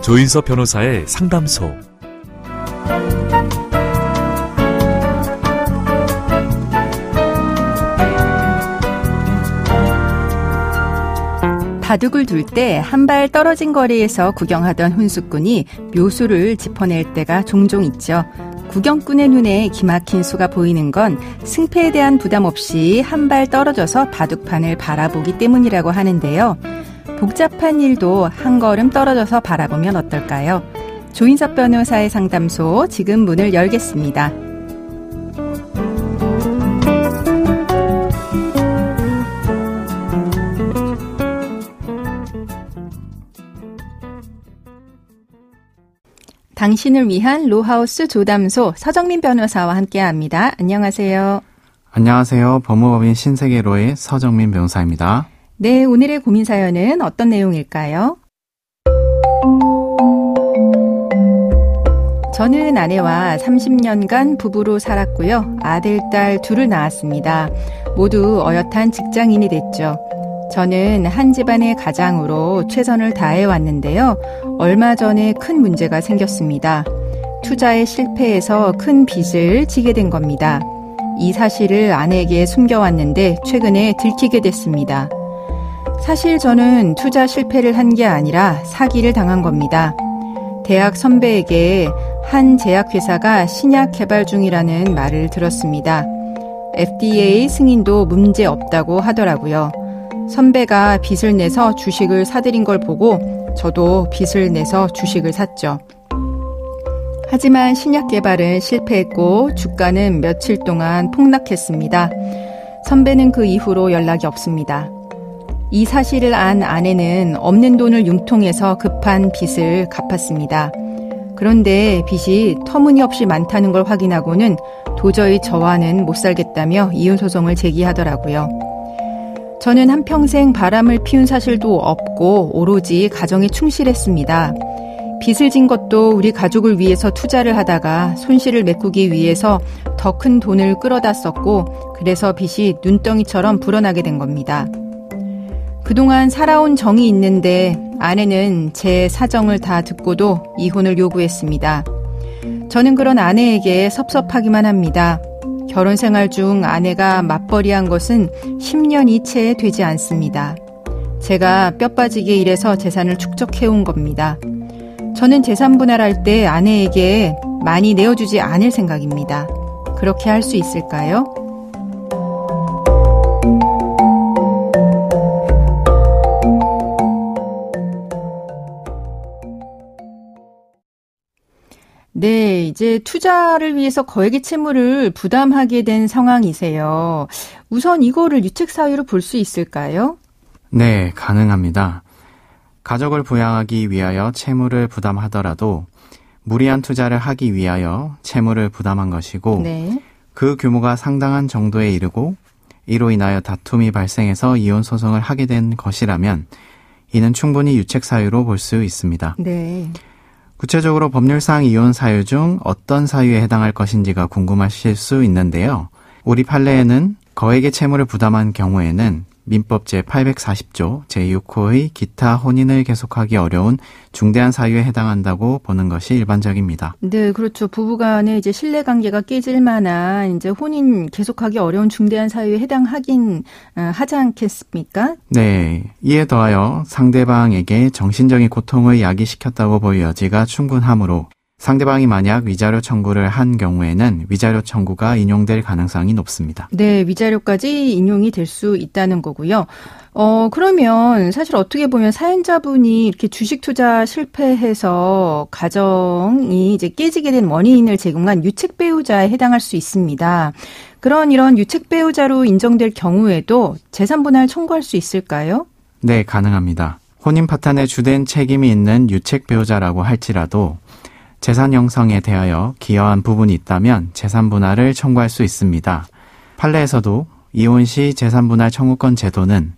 조인섭 변호사의 상담소. 바둑을 둘 때 한 발 떨어진 거리에서 구경하던 훈수꾼이 묘수를 짚어낼 때가 종종 있죠. 구경꾼의 눈에 기막힌 수가 보이는 건 승패에 대한 부담 없이 한 발 떨어져서 바둑판을 바라보기 때문이라고 하는데요. 복잡한 일도 한 걸음 떨어져서 바라보면 어떨까요? 조인섭 변호사의 상담소 지금 문을 열겠습니다. 당신을 위한 로하우스 조담소 서정민 변호사와 함께합니다. 안녕하세요. 안녕하세요. 법무법인 신세계로의 서정민 변호사입니다. 네, 오늘의 고민 사연은 어떤 내용일까요? 저는 아내와 30년간 부부로 살았고요. 아들, 딸 둘을 낳았습니다. 모두 어엿한 직장인이 됐죠. 저는 한 집안의 가장으로 최선을 다해왔는데요. 얼마 전에 큰 문제가 생겼습니다. 투자에 실패해서 큰 빚을 지게 된 겁니다. 이 사실을 아내에게 숨겨왔는데 최근에 들키게 됐습니다. 사실 저는 투자 실패를 한 게 아니라 사기를 당한 겁니다. 대학 선배에게 한 제약회사가 신약 개발 중이라는 말을 들었습니다. FDA 승인도 문제 없다고 하더라고요. 선배가 빚을 내서 주식을 사들인 걸 보고 저도 빚을 내서 주식을 샀죠. 하지만 신약 개발은 실패했고 주가는 며칠 동안 폭락했습니다. 선배는 그 이후로 연락이 없습니다. 이 사실을 안 아내는 없는 돈을 융통해서 급한 빚을 갚았습니다. 그런데 빚이 터무니없이 많다는 걸 확인하고는 도저히 저와는 못 살겠다며 이혼소송을 제기하더라고요. 저는 한평생 바람을 피운 사실도 없고 오로지 가정에 충실했습니다. 빚을 진 것도 우리 가족을 위해서 투자를 하다가 손실을 메꾸기 위해서 더 큰 돈을 끌어다 썼고 그래서 빚이 눈덩이처럼 불어나게 된 겁니다. 그동안 살아온 정이 있는데 아내는 제 사정을 다 듣고도 이혼을 요구했습니다. 저는 그런 아내에게 섭섭하기만 합니다. 결혼 생활 중 아내가 맞벌이한 것은 10년이 채 되지 않습니다. 제가 뼈 빠지게 일해서 재산을 축적해온 겁니다. 저는 재산 분할할 때 아내에게 많이 내어주지 않을 생각입니다. 그렇게 할 수 있을까요? 네, 이제 투자를 위해서 거액의 채무를 부담하게 된 상황이세요. 우선 이거를 유책 사유로 볼 수 있을까요? 네, 가능합니다. 가족을 부양하기 위하여 채무를 부담하더라도 무리한 투자를 하기 위하여 채무를 부담한 것이고 네. 그 규모가 상당한 정도에 이르고 이로 인하여 다툼이 발생해서 이혼 소송을 하게 된 것이라면 이는 충분히 유책 사유로 볼 수 있습니다. 네. 구체적으로 법률상 이혼 사유 중 어떤 사유에 해당할 것인지가 궁금하실 수 있는데요. 우리 판례에는 거액의 채무를 부담한 경우에는 민법 제840조 제6호의 기타 혼인을 계속하기 어려운 중대한 사유에 해당한다고 보는 것이 일반적입니다. 네, 그렇죠. 부부간에 이제 신뢰관계가 깨질 만한 이제 혼인 계속하기 어려운 중대한 사유에 해당하긴 하지 않겠습니까? 네, 이에 더하여 상대방에게 정신적인 고통을 야기시켰다고 볼 여지가 충분하므로 상대방이 만약 위자료 청구를 한 경우에는 위자료 청구가 인용될 가능성이 높습니다. 네, 위자료까지 인용이 될 수 있다는 거고요. 그러면 사실 어떻게 보면 사연자분이 이렇게 주식 투자 실패해서 가정이 이제 깨지게 된 원인을 제공한 유책 배우자에 해당할 수 있습니다. 이런 유책 배우자로 인정될 경우에도 재산 분할 청구할 수 있을까요? 네, 가능합니다. 혼인 파탄에 주된 책임이 있는 유책 배우자라고 할지라도 재산 형성에 대하여 기여한 부분이 있다면 재산 분할을 청구할 수 있습니다. 판례에서도 이혼 시 재산 분할 청구권 제도는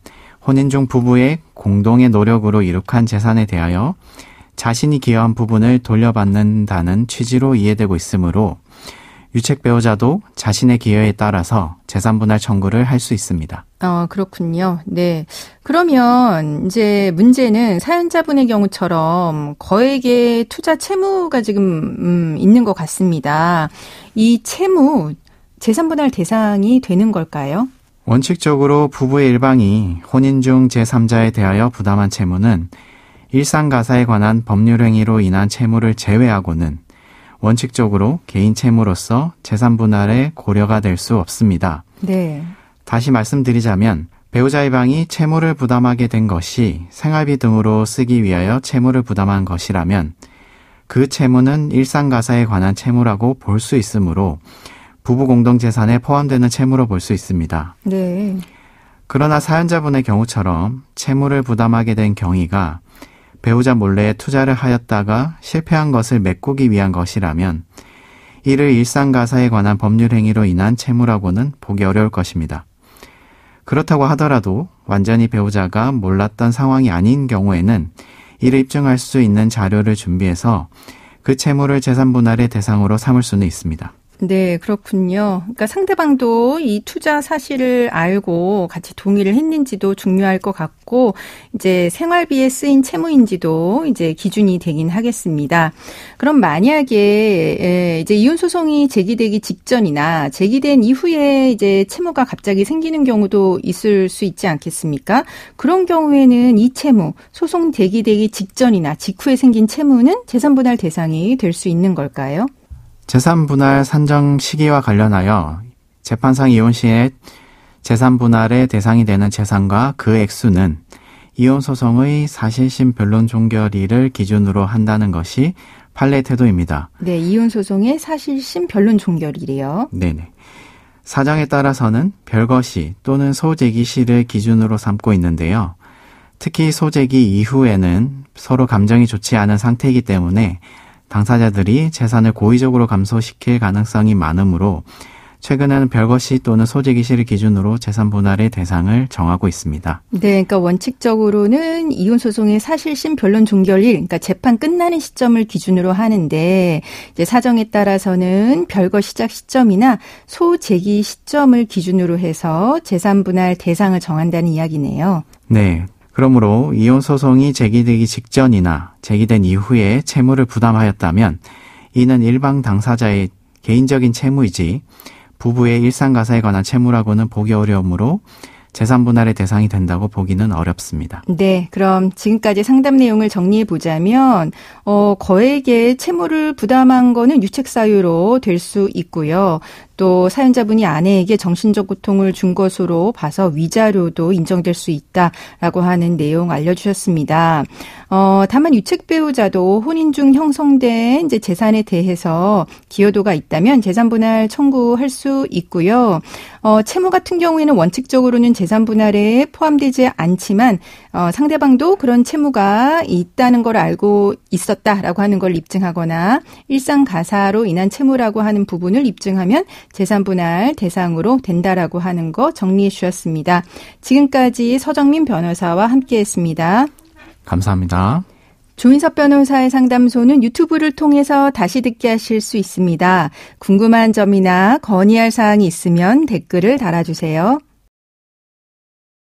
혼인 중 부부의 공동의 노력으로 이룩한 재산에 대하여 자신이 기여한 부분을 돌려받는다는 취지로 이해되고 있으므로 유책 배우자도 자신의 기여에 따라서 재산분할 청구를 할 수 있습니다. 그렇군요. 네. 그러면 이제 문제는 사연자분의 경우처럼 거액의 투자 채무가 지금 있는 것 같습니다. 이 채무 재산분할 대상이 되는 걸까요? 원칙적으로 부부의 일방이 혼인 중 제3자에 대하여 부담한 채무는 일상가사에 관한 법률 행위로 인한 채무를 제외하고는 원칙적으로 개인 채무로서 재산분할에 고려가 될 수 없습니다. 네. 다시 말씀드리자면 배우자 일방이 채무를 부담하게 된 것이 생활비 등으로 쓰기 위하여 채무를 부담한 것이라면 그 채무는 일상가사에 관한 채무라고 볼 수 있으므로 부부 공동재산에 포함되는 채무로 볼 수 있습니다. 네. 그러나 사연자분의 경우처럼 채무를 부담하게 된 경위가 배우자 몰래 투자를 하였다가 실패한 것을 메꾸기 위한 것이라면 이를 일상가사에 관한 법률 행위로 인한 채무라고는 보기 어려울 것입니다. 그렇다고 하더라도 완전히 배우자가 몰랐던 상황이 아닌 경우에는 이를 입증할 수 있는 자료를 준비해서 그 채무를 재산분할의 대상으로 삼을 수는 있습니다. 네, 그렇군요. 그러니까 상대방도 이 투자 사실을 알고 같이 동의를 했는지도 중요할 것 같고, 이제 생활비에 쓰인 채무인지도 이제 기준이 되긴 하겠습니다. 그럼 만약에 이제 이혼 소송이 제기되기 직전이나 제기된 이후에 이제 채무가 갑자기 생기는 경우도 있을 수 있지 않겠습니까? 그런 경우에는 이 채무, 소송 제기되기 직전이나 직후에 생긴 채무는 재산분할 대상이 될 수 있는 걸까요? 재산분할 산정 시기와 관련하여 재판상 이혼 시에 재산분할의 대상이 되는 재산과 그 액수는 이혼소송의 사실심 변론 종결일을 기준으로 한다는 것이 판례 태도입니다. 네, 이혼소송의 사실심 변론 종결일이요. 네네. 사정에 따라서는 별거시 또는 소제기시를 기준으로 삼고 있는데요. 특히 소제기 이후에는 서로 감정이 좋지 않은 상태이기 때문에 당사자들이 재산을 고의적으로 감소시킬 가능성이 많으므로 최근에는 별거시 또는 소제기시를 기준으로 재산분할의 대상을 정하고 있습니다. 네, 그러니까 원칙적으로는 이혼소송의 사실심 변론 종결일, 그러니까 재판 끝나는 시점을 기준으로 하는데 이제 사정에 따라서는 별거 시작 시점이나 소제기 시점을 기준으로 해서 재산분할 대상을 정한다는 이야기네요. 네. 그러므로 이혼소송이 제기되기 직전이나 제기된 이후에 채무를 부담하였다면 이는 일방 당사자의 개인적인 채무이지 부부의 일상가사에 관한 채무라고는 보기 어려우므로 재산분할의 대상이 된다고 보기는 어렵습니다. 네, 그럼 지금까지 상담 내용을 정리해 보자면 거액의 채무를 부담한 거는 유책 사유로 될 수 있고요. 또 사연자분이 아내에게 정신적 고통을 준 것으로 봐서 위자료도 인정될 수 있다라고 하는 내용 알려주셨습니다. 다만 유책 배우자도 혼인 중 형성된 이제 재산에 대해서 기여도가 있다면 재산분할 청구할 수 있고요. 채무 같은 경우에는 원칙적으로는 재산분할에 포함되지 않지만 상대방도 그런 채무가 있다는 걸 알고 있었다라고 하는 걸 입증하거나 일상가사로 인한 채무라고 하는 부분을 입증하면 재산분할 대상으로 된다라고 하는 거 정리해 주셨습니다. 지금까지 서정민 변호사와 함께했습니다. 감사합니다. 조인섭 변호사의 상담소는 유튜브를 통해서 다시 듣게 하실 수 있습니다. 궁금한 점이나 건의할 사항이 있으면 댓글을 달아주세요.